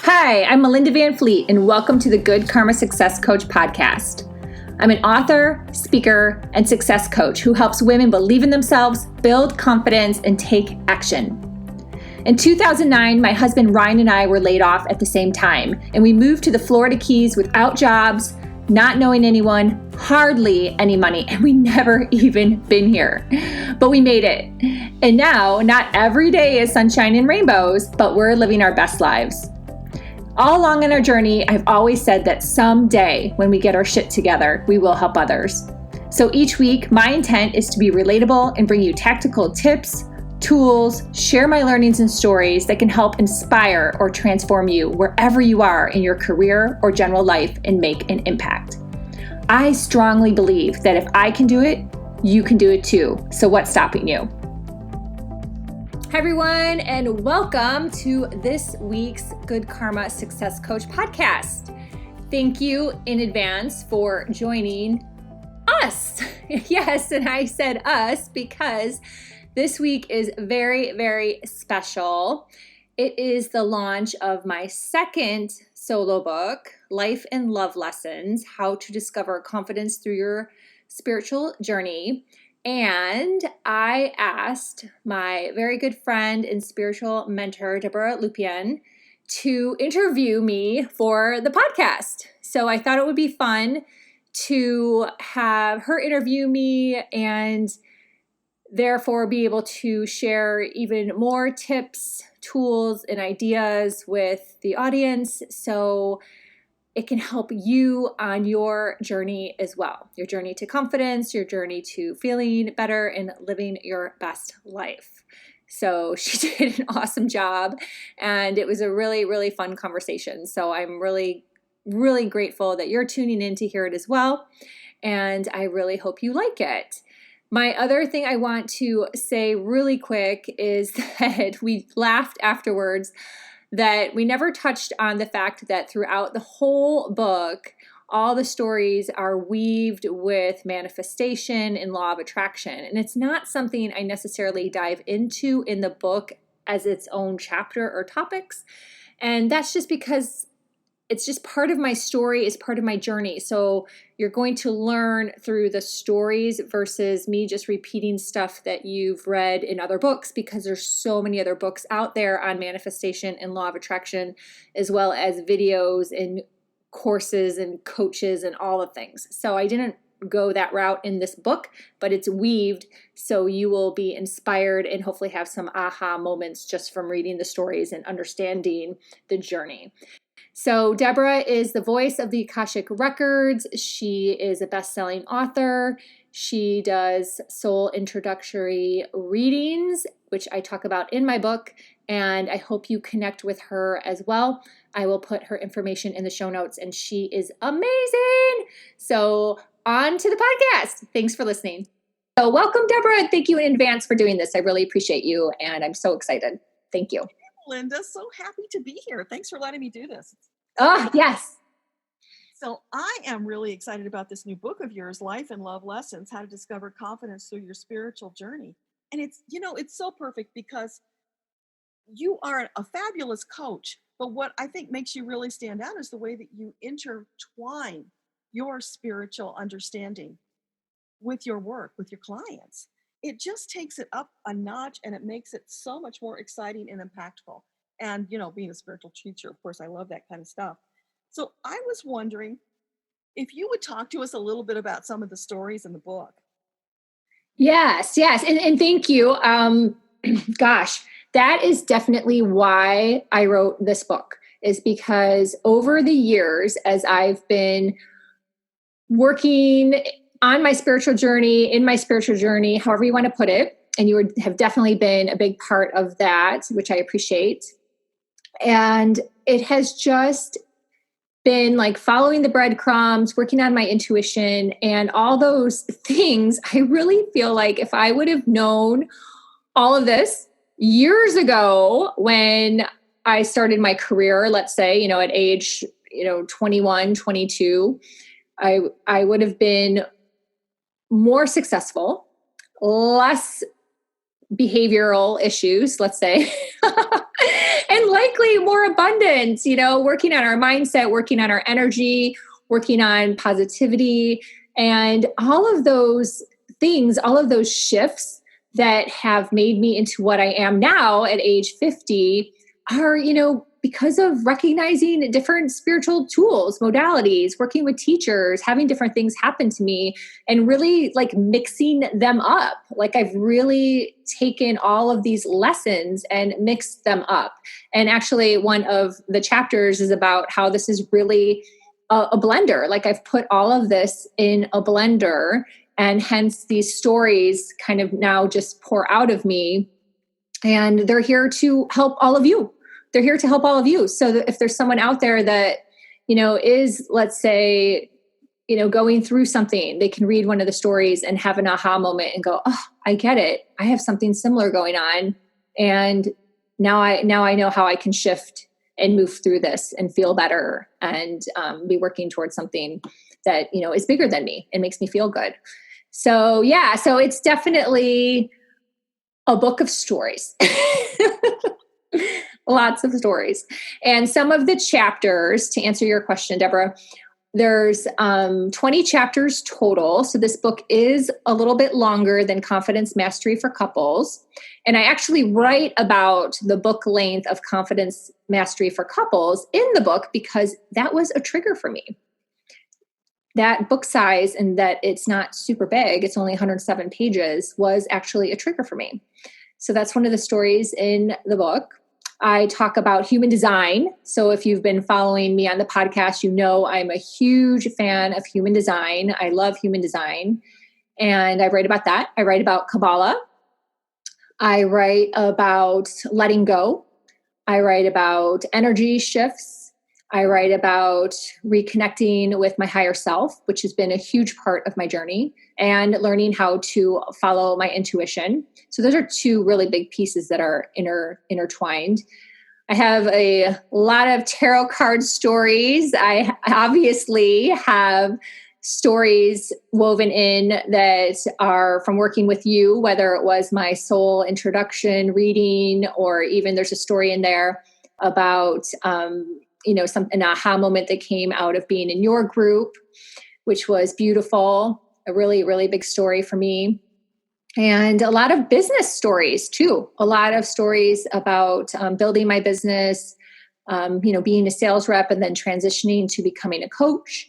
Hi, I'm Melinda Van Fleet, and welcome to the Good Karma Success Coach podcast. I'm an author, speaker, and success coach who helps women believe in themselves, build confidence, and take action. In 2009, my husband Ryan and I were laid off at the same time, and we moved to the Florida Keys without jobs, not knowing anyone, hardly any money, and we never even been here. But we made it. And now, not every day is sunshine and rainbows, but we're living our best lives. All along in our journey, I've always said that someday when we get our shit together, we will help others. So each week, my intent is to be relatable and bring you tactical tips, tools, share my learnings and stories that can help inspire or transform you wherever you are in your career or general life and make an impact. I strongly believe that if I can do it, you can do it too. So what's stopping you? Hi, everyone, and welcome to this week's Good Karma Success Coach podcast. Thank you in advance for joining us. Yes, and I said us because this week is very, very special. It is the launch of my second solo book, Life and Love Lessons: How to Discover Confidence Through Your Spiritual Journey. And I asked my very good friend and spiritual mentor, Debbra Lupien, to interview me for the podcast. So I thought it would be fun to have her interview me and therefore be able to share even more tips, tools, and ideas with the audience so it can help you on your journey as well. Your journey to confidence, your journey to feeling better and living your best life. So she did an awesome job, and it was a really, really fun conversation. So I'm really, really grateful that you're tuning in to hear it as well. And I really hope you like it. My other thing I want to say really quick is that we laughed afterwards that we never touched on the fact that throughout the whole book, all the stories are weaved with manifestation and law of attraction. And it's not something I necessarily dive into in the book as its own chapter or topics. And that's just because it's just part of my story, it's part of my journey. So you're going to learn through the stories versus me just repeating stuff that you've read in other books, because there's so many other books out there on manifestation and law of attraction, as well as videos and courses and coaches and all the things. So I didn't go that route in this book, but it's weaved so you will be inspired and hopefully have some aha moments just from reading the stories and understanding the journey. So Debbra is the voice of the Akashic records. She is a best-selling author. She does soul introductory readings, which I talk about in my book, and I hope you connect with her as well. I will put her information in the show notes, and she is amazing. So on to the podcast. Thanks for listening. So welcome, Debbra. Thank you in advance for doing this. I really appreciate you, and I'm so excited. Thank you. Linda, so happy to be here. Thanks for letting me do this. Oh, yes. So I am really excited about this new book of yours, Life and Love Lessons: How to Discover Confidence Through Your Spiritual Journey. And it's so perfect because you are a fabulous coach, but what I think makes you really stand out is the way that you intertwine your spiritual understanding with your work, with your clients. It just takes it up a notch, and it makes it so much more exciting and impactful. And, being a spiritual teacher, of course, I love that kind of stuff. So I was wondering if you would talk to us a little bit about some of the stories in the book. Yes. And thank you. Gosh, that is definitely why I wrote this book, is because over the years, as I've been working on my spiritual journey, in my spiritual journey, however you want to put it, and you have definitely been a big part of that, which I appreciate. And it has just been like following the breadcrumbs, working on my intuition and all those things. I really feel like if I would have known all of this years ago when I started my career, let's say, at age, 21, 22, I would have been more successful, less behavioral issues, let's say, and likely more abundance, working on our mindset, working on our energy, working on positivity, and all of those things, all of those shifts that have made me into what I am now at age 50 are, because of recognizing different spiritual tools, modalities, working with teachers, having different things happen to me, and really like mixing them up. Like I've really taken all of these lessons and mixed them up. And actually, one of the chapters is about how this is really a blender. Like I've put all of this in a blender, and hence these stories kind of now just pour out of me. And they're here to help all of you. They're here to help all of you. So that if there's someone out there that, is, let's say, going through something, they can read one of the stories and have an aha moment and go, oh, I get it. I have something similar going on. And now I know how I can shift and move through this and feel better and be working towards something that, is bigger than me and makes me feel good. So so it's definitely a book of stories. Lots of stories. And some of the chapters, to answer your question, Deborah, there's 20 chapters total. So this book is a little bit longer than Confidence Mastery for Couples. And I actually write about the book length of Confidence Mastery for Couples in the book because that was a trigger for me. That book size and that it's not super big, it's only 107 pages, was actually a trigger for me. So that's one of the stories in the book. I talk about human design. So if you've been following me on the podcast, I'm a huge fan of human design. I love human design. And I write about that. I write about Kabbalah. I write about letting go. I write about energy shifts. I write about reconnecting with my higher self, which has been a huge part of my journey, and learning how to follow my intuition. So those are two really big pieces that are intertwined. I have a lot of tarot card stories. I obviously have stories woven in that are from working with you, whether it was my soul introduction reading, or even there's a story in there about an aha moment that came out of being in your group, which was beautiful. A really, really big story for me. And a lot of business stories too. A lot of stories about building my business, being a sales rep and then transitioning to becoming a coach.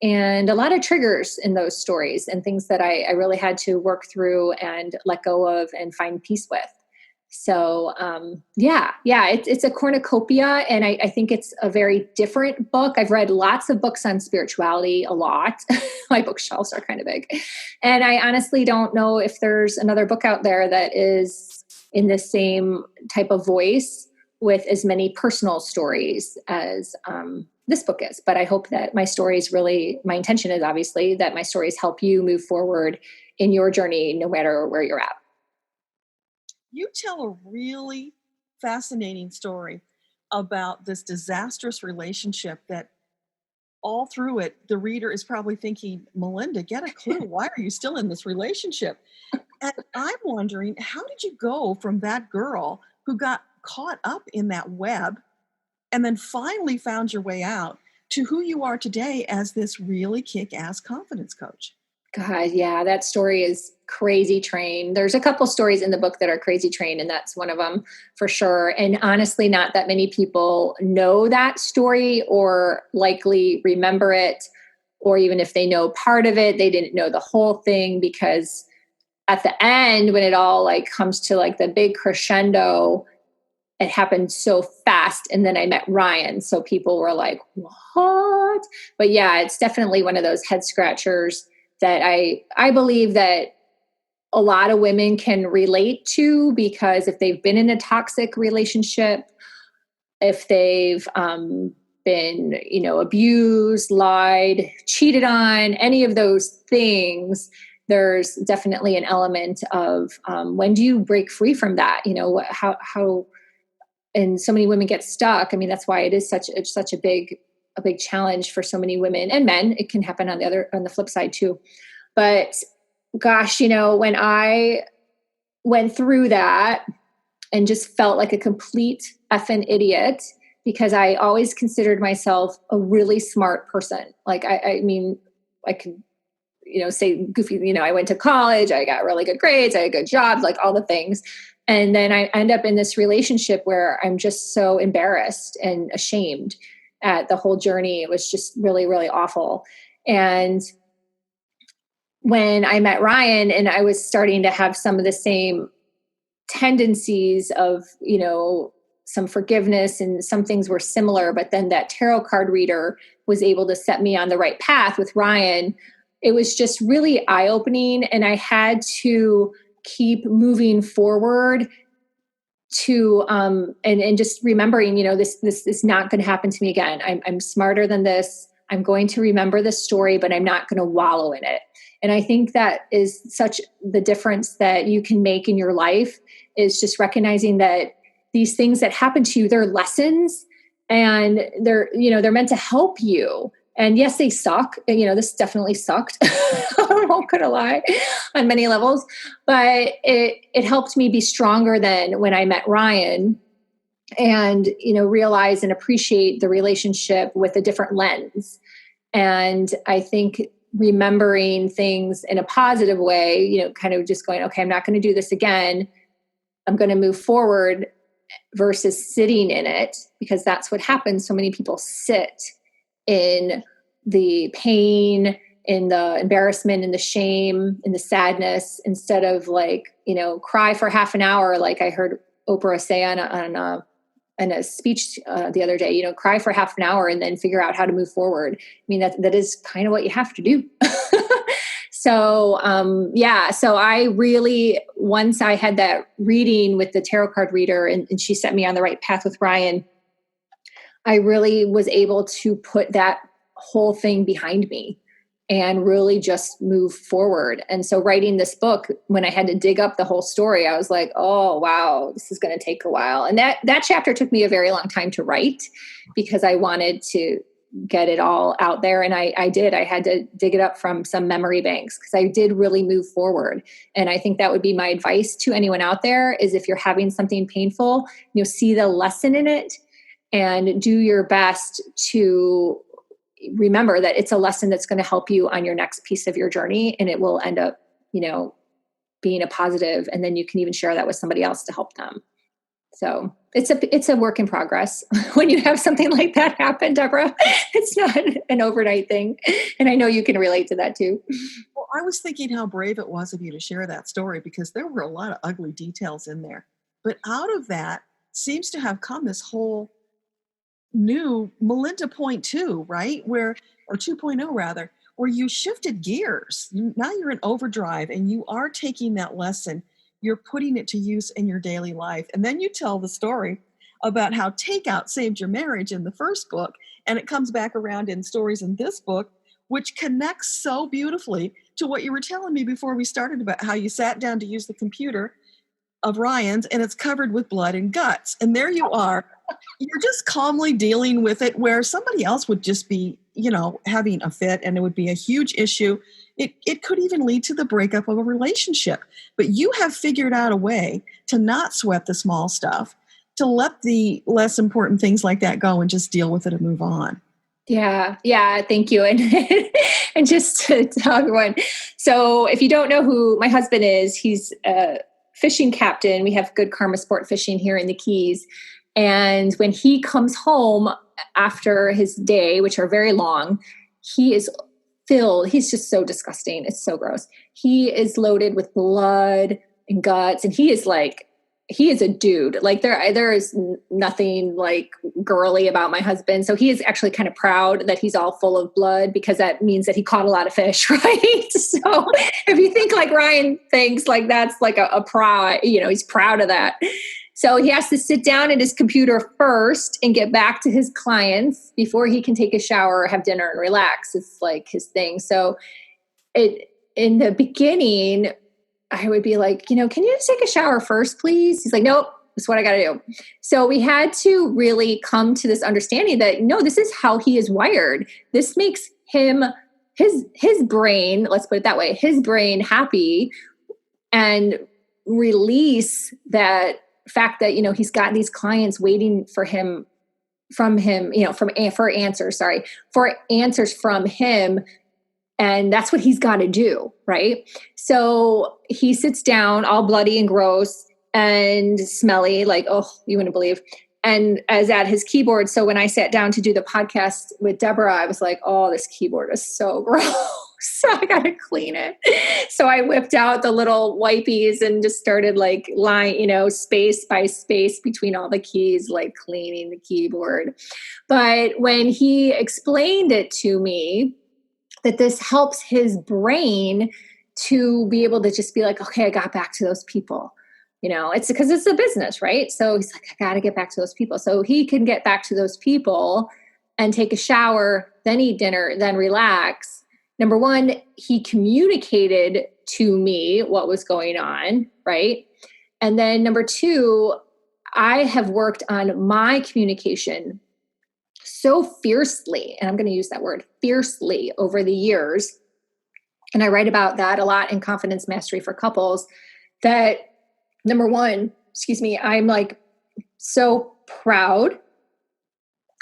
And a lot of triggers in those stories and things that I really had to work through and let go of and find peace with. So, it's a cornucopia, and I think it's a very different book. I've read lots of books on spirituality, a lot. My bookshelves are kind of big. And I honestly don't know if there's another book out there that is in the same type of voice with as many personal stories as this book is. But I hope that my intention is obviously that my stories help you move forward in your journey, no matter where you're at. You tell a really fascinating story about this disastrous relationship that all through it, the reader is probably thinking, Melinda, get a clue. Why are you still in this relationship? And I'm wondering, how did you go from that girl who got caught up in that web and then finally found your way out to who you are today as this really kick-ass confidence coach? God, yeah, that story is crazy train. There's a couple stories in the book that are crazy train, and that's one of them for sure. And honestly, not that many people know that story or likely remember it, or even if they know part of it, they didn't know the whole thing, because at the end, when it all comes to the big crescendo, it happened so fast. And then I met Ryan. So people were like, what? But yeah, it's definitely one of those head scratchers that I believe that a lot of women can relate to, because if they've been in a toxic relationship, if they've been, abused, lied, cheated on, any of those things, there's definitely an element of when do you break free from that? How and so many women get stuck. I mean, that's why it's such a big challenge for so many women and men. It can happen on the flip side too. But gosh, when I went through that and just felt like a complete effing idiot because I always considered myself a really smart person. Like, I mean, I could, say goofy, I went to college, I got really good grades, I had good jobs, like all the things. And then I end up in this relationship where I'm just so embarrassed and ashamed at the whole journey. It was just really, really awful. And when I met Ryan and I was starting to have some of the same tendencies of, some forgiveness and some things were similar, but then that tarot card reader was able to set me on the right path with Ryan. It was just really eye-opening, and I had to keep moving forward to and just remembering, this is not going to happen to me again. I'm smarter than this. I'm going to remember this story, but I'm not going to wallow in it. And I think that is such the difference that you can make in your life, is just recognizing that these things that happen to you, they're lessons, and they're meant to help you. And yes, they suck. This definitely sucked. I'm not gonna lie, on many levels. But it helped me be stronger than when I met Ryan, and realize and appreciate the relationship with a different lens. And I think remembering things in a positive way, kind of just going, okay, I'm not going to do this again. I'm going to move forward, versus sitting in it, because that's what happens. So many people sit in the pain, in the embarrassment, in the shame, in the sadness, instead of cry for half an hour. Like I heard Oprah say on a speech the other day, cry for half an hour and then figure out how to move forward. I mean, that is kind of what you have to do. So I really, once I had that reading with the tarot card reader and she set me on the right path with Ryan, I really was able to put that whole thing behind me and really just move forward. And so writing this book, when I had to dig up the whole story, I was like, oh, wow, this is going to take a while. And that chapter took me a very long time to write, because I wanted to get it all out there. And I did. I had to dig it up from some memory banks, because I did really move forward. And I think that would be my advice to anyone out there, is if you're having something painful, see the lesson in it and do your best to remember that it's a lesson that's going to help you on your next piece of your journey. And it will end up, being a positive. And then you can even share that with somebody else to help them. So it's a work in progress when you have something like that happen, Deborah. It's not an overnight thing. And I know you can relate to that too. Well, I was thinking how brave it was of you to share that story, because there were a lot of ugly details in there. But out of that seems to have come this whole new Melinda Point 2, right? Or 2.0 rather, where you shifted gears. Now you're in overdrive and you are taking that lesson. You're putting it to use in your daily life. And then you tell the story about how takeout saved your marriage in the first book. And it comes back around in stories in this book, which connects so beautifully to what you were telling me before we started about how you sat down to use the computer of Ryan's and it's covered with blood and guts. And there you are. You're just calmly dealing with it, where somebody else would just be, having a fit, and it would be a huge issue. It could even lead to the breakup of a relationship. But you have figured out a way to not sweat the small stuff, to let the less important things like that go and just deal with it and move on. Yeah. Thank you. And and just to tell everyone, so if you don't know who my husband is, he's a fishing captain. We have good karma sport fishing here in the Keys. And when he comes home after his day, which are very long, he is filled. He's just so disgusting. It's so gross. He is loaded with blood and guts. And he is a dude. Like there is nothing like girly about my husband. So he is actually kind of proud that he's all full of blood, because that means that he caught a lot of fish, right? So if you think like Ryan thinks, like that's like a pride, he's proud of that. So he has to sit down at his computer first and get back to his clients before he can take a shower or have dinner and relax. It's like his thing. So in the beginning, I would be like, can you just take a shower first, please? He's like, nope, that's what I got to do. So we had to really come to this understanding that, no, this is how he is wired. This makes him, his brain, let's put it that way, his brain happy, and release that fact that, he's got these clients waiting for him, for answers from him. And that's what he's got to do. Right. So he sits down all bloody and gross and smelly, like, oh, you wouldn't believe. And as at his keyboard. So when I sat down to do the podcast with Deborah, I was like, oh, this keyboard is so gross. So I got to clean it. So I whipped out the little wipies and just started like space by space between all the keys, like cleaning the keyboard. But when he explained it to me, that this helps his brain to be able to just be like, okay, I got back to those people. It's because it's a business, right? So he's like, I got to get back to those people. So he can get back to those people and take a shower, then eat dinner, then relax. Number one, he communicated to me what was going on, right? And then number two, I have worked on my communication so fiercely, and I'm going to use that word fiercely over the years. And I write about that a lot in Confidence Mastery for Couples, that number one, I'm like so proud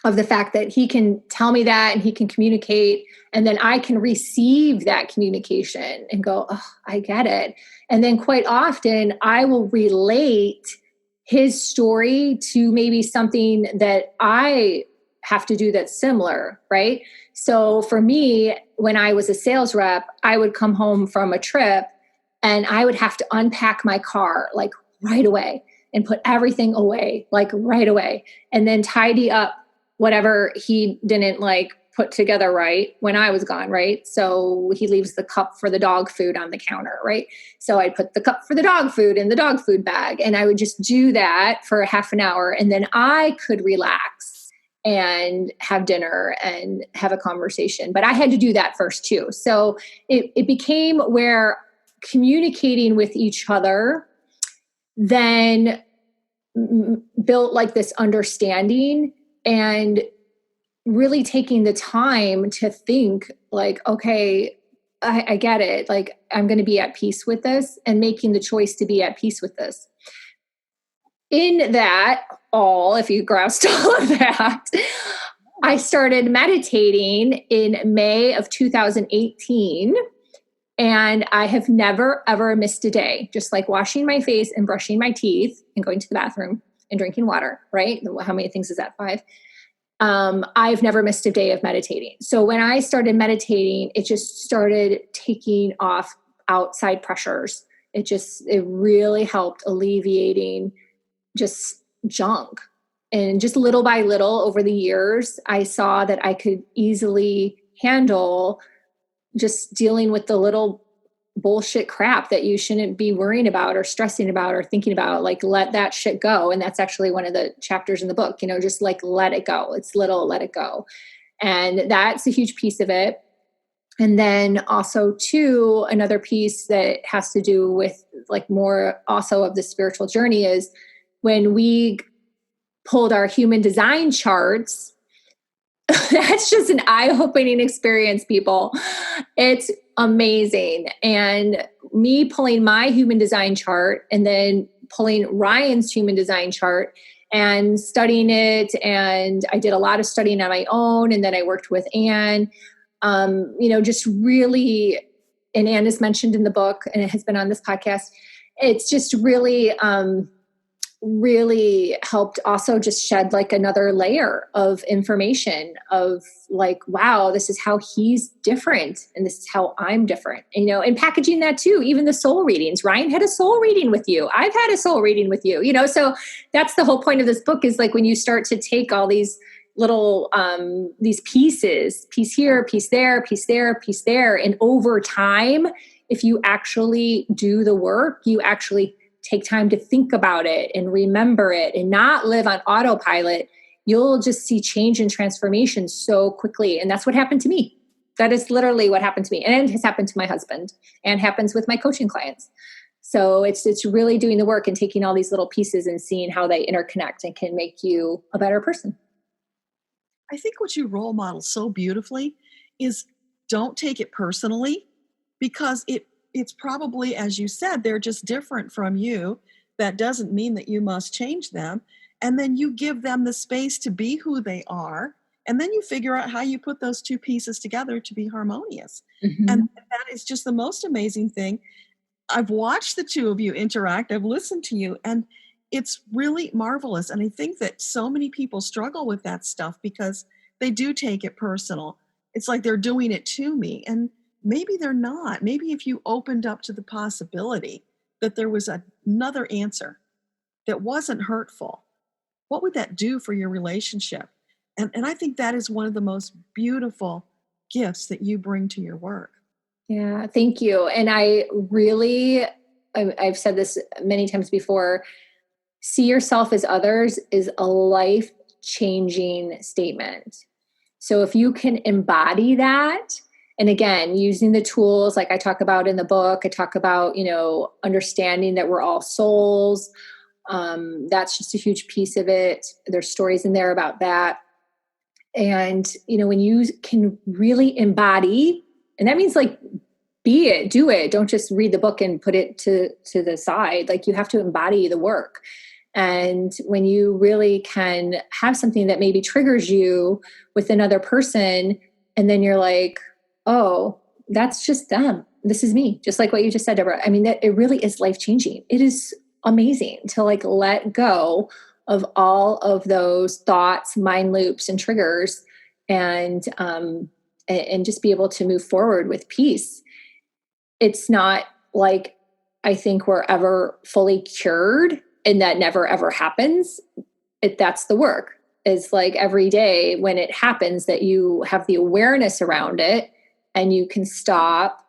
of the fact that he can tell me that and he can communicate, and then I can receive that communication and go, oh, I get it. And then quite often I will relate his story to maybe something that I have to do that's similar, right? So for me, when I was a sales rep, I would come home from a trip and I would have to unpack my car like right away and put everything away like right away, and then tidy up whatever he didn't like put together right when I was gone, right? So he leaves the cup for the dog food on the counter, right? So I'd put the cup for the dog food in the dog food bag, and I would just do that for a half an hour, and then I could relax and have dinner and have a conversation. But I had to do that first too. So it became where communicating with each other then built like this understanding, and really taking the time to think like, okay, I get it. Like, I'm going to be at peace with this, and making the choice to be at peace with this. In that all, if you grasped all of that, I started meditating in May of 2018. And I have never, ever missed a day, just like washing my face and brushing my teeth and going to the bathroom and drinking water, right? How many things is that? 5. I've never missed a day of meditating. So when I started meditating, it just started taking off outside pressures. It really helped alleviating just junk. And just little by little over the years, I saw that I could easily handle just dealing with the little bullshit crap that you shouldn't be worrying about or stressing about or thinking about. Like, let that shit go. And that's actually one of the chapters in the book, just like, let it go. It's little, let it go. And that's a huge piece of it. And then also too, another piece that has to do with like more also of the spiritual journey is when we pulled our human design charts. That's just an eye-opening experience, people. It's amazing. And me pulling my human design chart and then pulling Ryan's human design chart and studying it. And I did a lot of studying on my own. And then I worked with Anne, just really, and Anne is mentioned in the book and it has been on this podcast. It's just really helped also just shed like another layer of information of like, wow, this is how he's different. And this is how I'm different, and packaging that too, even the soul readings. Ryan had a soul reading with you. I've had a soul reading with you, so that's the whole point of this book is like when you start to take all these little, these pieces, piece here, piece there, piece there, piece there. And over time, if you actually do the work, you actually take time to think about it and remember it and not live on autopilot, you'll just see change and transformation so quickly. And that's what happened to me. That is literally what happened to me. And it has happened to my husband and happens with my coaching clients. So it's really doing the work and taking all these little pieces and seeing how they interconnect and can make you a better person. I think what you role model so beautifully is don't take it personally, because it's probably, as you said, they're just different from you. that doesn't mean that you must change them. And then you give them the space to be who they are. And then you figure out how you put those two pieces together to be harmonious. And that is just the most amazing thing. I've watched the two of you interact. I've listened to you, and it's really marvelous. And I think that so many people struggle with that stuff because they do take it personal. It's like they're doing it to me. And maybe they're not. Maybe if you opened up to the possibility that there was another answer that wasn't hurtful, what would that do for your relationship? And I think that is one of the most beautiful gifts that you bring to your work. Yeah, thank you. And I've said this many times before, see yourself as others is a life-changing statement. So if you can embody that, and again, using the tools like I talk about in the book, I talk about, understanding that we're all souls. That's just a huge piece of it. There's stories in there about that. And, when you can really embody, and that means like, be it, do it. Don't just read the book and put it to the side. Like you have to embody the work. And when you really can have something that maybe triggers you with another person, and then you're like, oh, that's just them. This is me. Just like what you just said, Deborah. I mean, that it really is life-changing. It is amazing to like let go of all of those thoughts, mind loops, and triggers, and just be able to move forward with peace. It's not like I think we're ever fully cured, and that never ever happens. That's the work. It's like every day when it happens that you have the awareness around it, and you can stop,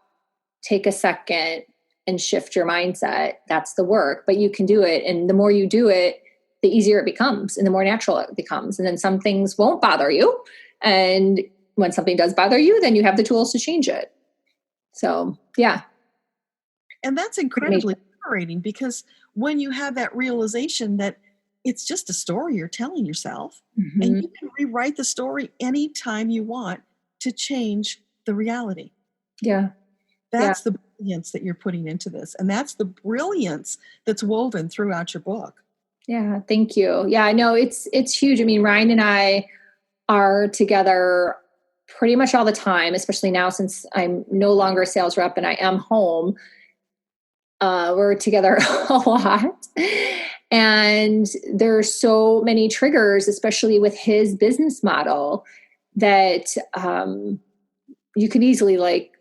take a second, and shift your mindset. That's the work. But you can do it, and the more you do it, the easier it becomes and the more natural it becomes. And then some things won't bother you. And when something does bother you, then you have the tools to change it. So, yeah. And that's incredibly liberating, because when you have that realization that it's just a story you're telling yourself, and you can rewrite the story anytime you want to change the reality. Yeah. That's the brilliance that you're putting into this. And that's the brilliance that's woven throughout your book. Yeah, thank you. Yeah, I know it's huge. I mean, Ryan and I are together pretty much all the time, especially now since I'm no longer a sales rep and I am home. We're together a lot. And there's so many triggers, especially with his business model, that you could easily like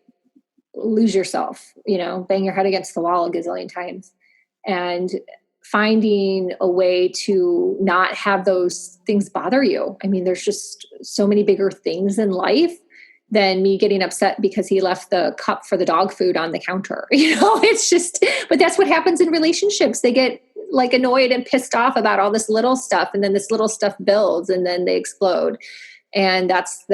lose yourself, bang your head against the wall a gazillion times. And finding a way to not have those things bother you. I mean, there's just so many bigger things in life than me getting upset because he left the cup for the dog food on the counter. It's just, but that's what happens in relationships. They get like annoyed and pissed off about all this little stuff, and then this little stuff builds and then they explode. And that's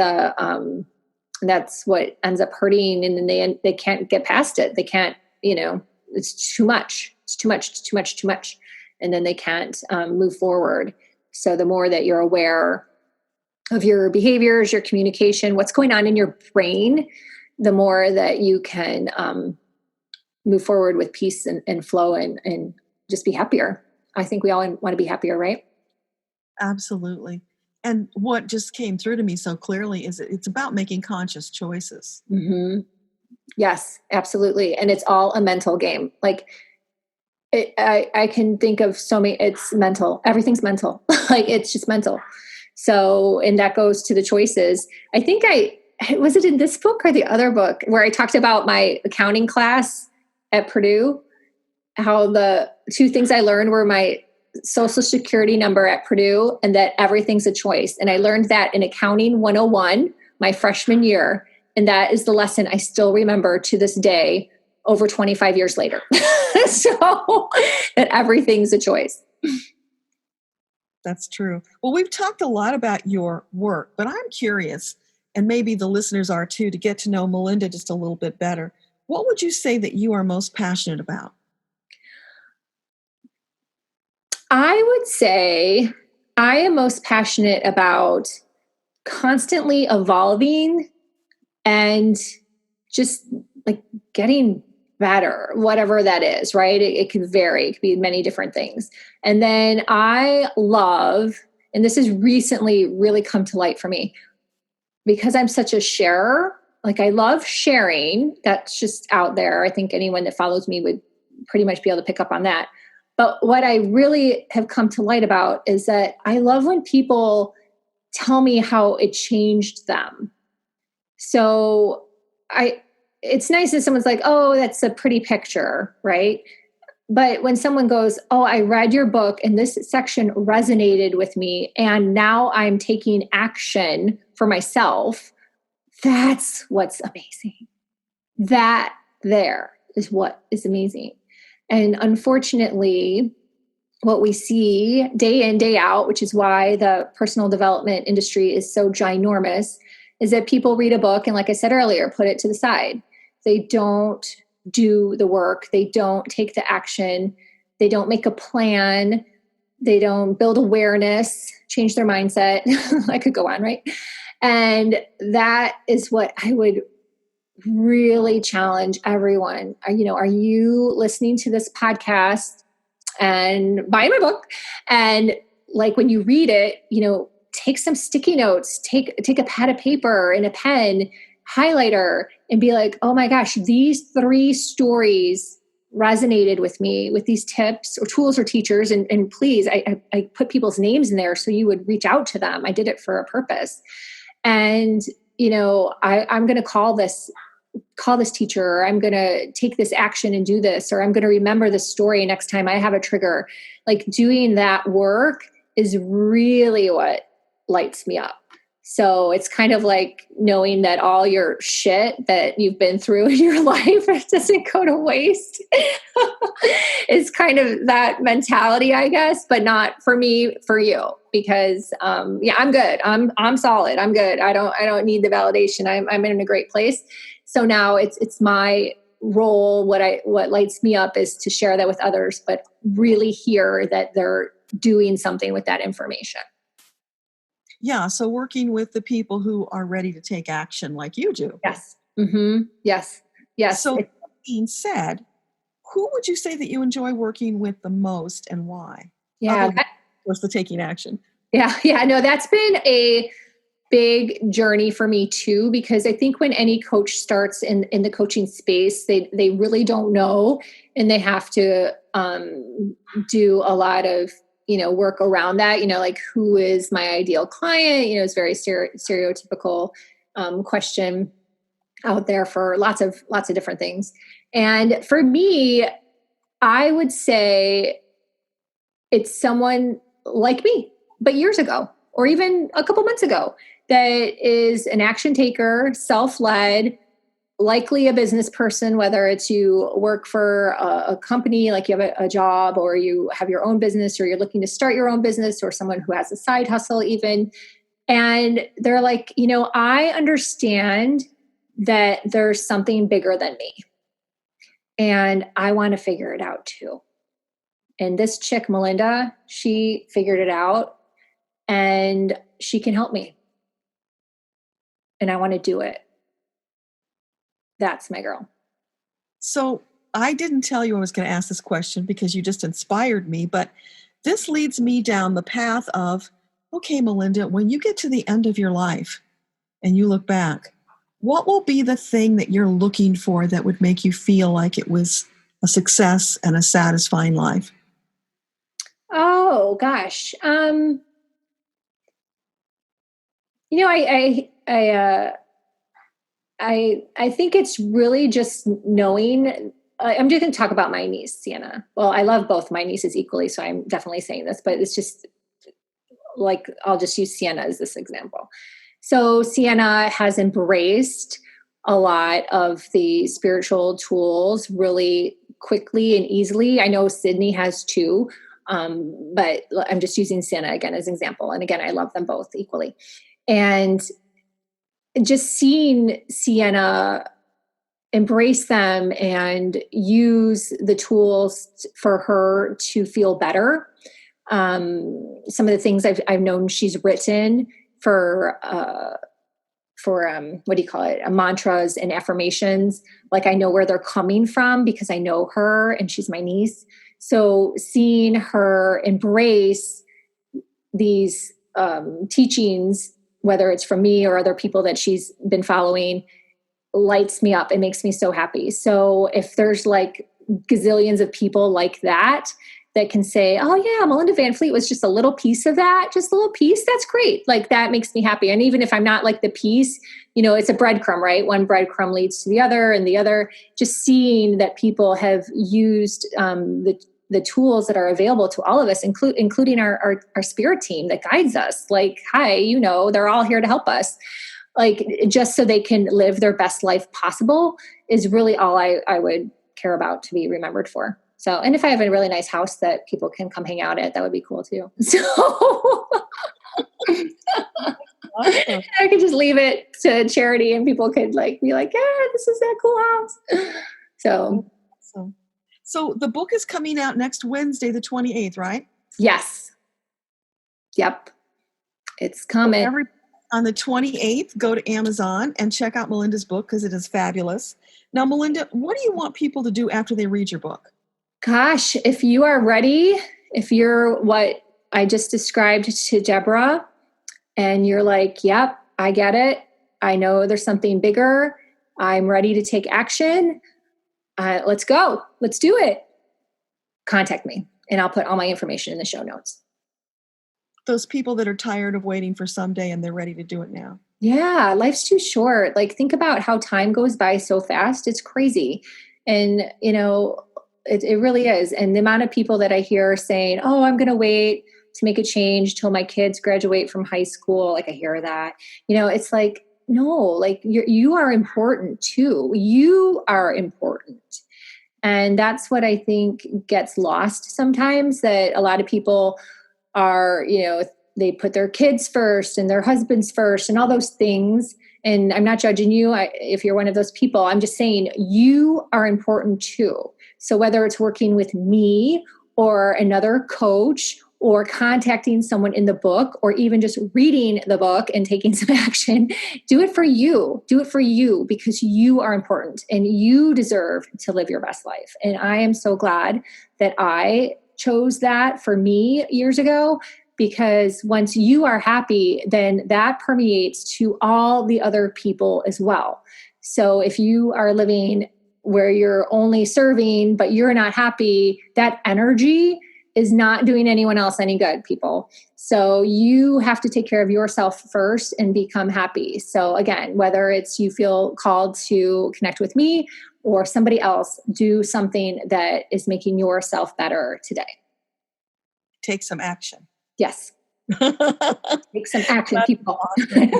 what ends up hurting. And then they can't get past it. They can't, it's too much. It's too much. It's too much, too much. And then they can't move forward. So the more that you're aware of your behaviors, your communication, what's going on in your brain, the more that you can move forward with peace and flow and just be happier. I think we all want to be happier, right? Absolutely. And what just came through to me so clearly is it's about making conscious choices. Yes, absolutely. And it's all a mental game. Like I can think of so many, it's mental. Everything's mental. Like it's just mental. So, and that goes to the choices. I think was it in this book or the other book where I talked about my accounting class at Purdue, how the two things I learned were my social security number at Purdue and that everything's a choice. And I learned that in Accounting 101, my freshman year. And that is the lesson I still remember to this day, over 25 years later. So that everything's a choice. That's true. Well, we've talked a lot about your work, but I'm curious, and maybe the listeners are too, to get to know Melinda just a little bit better. What would you say that you are most passionate about? I would say I am most passionate about constantly evolving and just like getting better, whatever that is, right? It can vary. It could be many different things. And then I love, and this has recently really come to light for me, because I'm such a sharer, like I love sharing. That's just out there. I think anyone that follows me would pretty much be able to pick up on that. But what I really have come to light about is that I love when people tell me how it changed them. So it's nice that someone's like, oh, that's a pretty picture, right? But when someone goes, oh, I read your book and this section resonated with me, and now I'm taking action for myself, that's what's amazing. That there is what is amazing. And unfortunately, what we see day in, day out, which is why the personal development industry is so ginormous, is that people read a book and, like I said earlier, put it to the side. They don't do the work. They don't take the action. They don't make a plan. They don't build awareness, change their mindset. I could go on, right? And that is what I would really challenge everyone. Are you listening to this podcast and buying my book? And like when you read it, take some sticky notes, take a pad of paper and a pen, highlighter, and be like, oh my gosh, these 3 stories resonated with me with these tips or tools or teachers. And please, I put people's names in there so you would reach out to them. I did it for a purpose. And, I'm going to call this teacher, or I'm going to take this action and do this, or I'm going to remember this story next time I have a trigger. Like doing that work is really what lights me up. So it's kind of like knowing that all your shit that you've been through in your life doesn't go to waste. It's kind of that mentality, I guess, but not for me, for you, because I'm good. I'm solid. I'm good. I don't need the validation. I'm in a great place. So now it's my role. What lights me up is to share that with others, but really hear that they're doing something with that information. Yeah. So working with the people who are ready to take action like you do. Yes. Mm-hmm. Yes. Yes. So that being said, who would you say that you enjoy working with the most and why? Yeah. Other than, of course, the taking action. Yeah. Yeah. No, that's been a big journey for me too, because I think when any coach starts in the coaching space, they really don't know, and they have to do a lot of work around that, like who is my ideal client, it's very stereotypical question out there for lots of different things. And for me, I would say it's someone like me, but years ago, or even a couple months ago, that is an action taker, self-led, likely a business person, whether it's you work for a company, like you have a job, or you have your own business, or you're looking to start your own business, or someone who has a side hustle even. And they're like, I understand that there's something bigger than me, and I want to figure it out too. And this chick, Melinda, she figured it out, and she can help me. And I want to do it. That's my girl. So I didn't tell you I was going to ask this question because you just inspired me, but this leads me down the path of, okay, Melinda, when you get to the end of your life and you look back, what will be the thing that you're looking for that would make you feel like it was a success and a satisfying life? Oh gosh. I think it's really just knowing. I'm just going to talk about my niece, Sienna. Well, I love both my nieces equally, so I'm definitely saying this, but it's just like, I'll just use Sienna as this example. So Sienna has embraced a lot of the spiritual tools really quickly and easily. I know Sydney has too, but I'm just using Sienna again as an example. And again, I love them both equally. And just seeing Sienna embrace them and use the tools for her to feel better. Some of the things I've known she's written for what do you call it? Mantras and affirmations. Like I know where they're coming from because I know her and she's my niece. So seeing her embrace these teachings, whether it's from me or other people that she's been following, lights me up. It makes me so happy. So if there's like gazillions of people like that can say, oh yeah, Melinda Van Fleet was just a little piece of that, just a little piece. That's great. Like that makes me happy. And even if I'm not like the piece, it's a breadcrumb, right? One breadcrumb leads to the other and the other. Just seeing that people have used the tools that are available to all of us, including our spirit team that guides us. Like, hi, they're all here to help us. Like just so they can live their best life possible is really all I would care about to be remembered for. So, and if I have a really nice house that people can come hang out at, that would be cool too. So Awesome. I could just leave it to charity and people could be like, yeah, this is that cool house. So, awesome. So the book is coming out next Wednesday, the 28th, right? Yes. Yep. It's coming. So on the 28th, go to Amazon and check out Melinda's book because it is fabulous. Now, Melinda, what do you want people to do after they read your book? Gosh, if you are ready, if you're what I just described to Deborah, and you're like, yep, I get it. I know there's something bigger. I'm ready to take action. Let's go. Let's do it. Contact me, and I'll put all my information in the show notes. Those people that are tired of waiting for someday and they're ready to do it now. Yeah, life's too short. Like, think about how time goes by so fast. It's crazy. And, it really is. And the amount of people that I hear saying, oh, I'm going to wait to make a change till my kids graduate from high school. Like I hear that, it's like, no, like you are important too. You are important. And that's what I think gets lost sometimes, that a lot of people are, they put their kids first and their husbands first and all those things. And I'm not judging you if you're one of those people. I'm just saying you are important too. So whether it's working with me or another coach or contacting someone in the book or even just reading the book and taking some action, do it for you. Do it for you because you are important and you deserve to live your best life. And I am so glad that I chose that for me years ago, because once you are happy, then that permeates to all the other people as well. So if you are living where you're only serving, but you're not happy, that energy is not doing anyone else any good, people. So you have to take care of yourself first and become happy. So again, whether it's you feel called to connect with me or somebody else, do something that is making yourself better today. Take some action. Yes. Take some action, people. Awesome.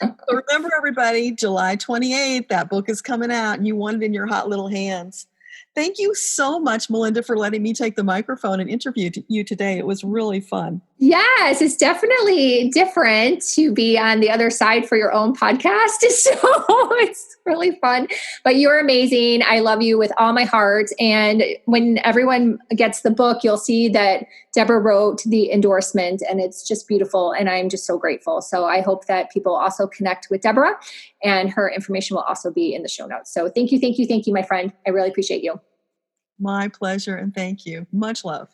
So remember, everybody, July 28th, that book is coming out and you want it in your hot little hands. Thank you so much, Melinda, for letting me take the microphone and interview you today. It was really fun. Yes, it's definitely different to be on the other side for your own podcast. So it's really fun. But you're amazing. I love you with all my heart. And when everyone gets the book, you'll see that Deborah wrote the endorsement, and it's just beautiful. And I'm just so grateful. So I hope that people also connect with Deborah, and her information will also be in the show notes. So thank you, my friend. I really appreciate you. My pleasure, and thank you. Much love.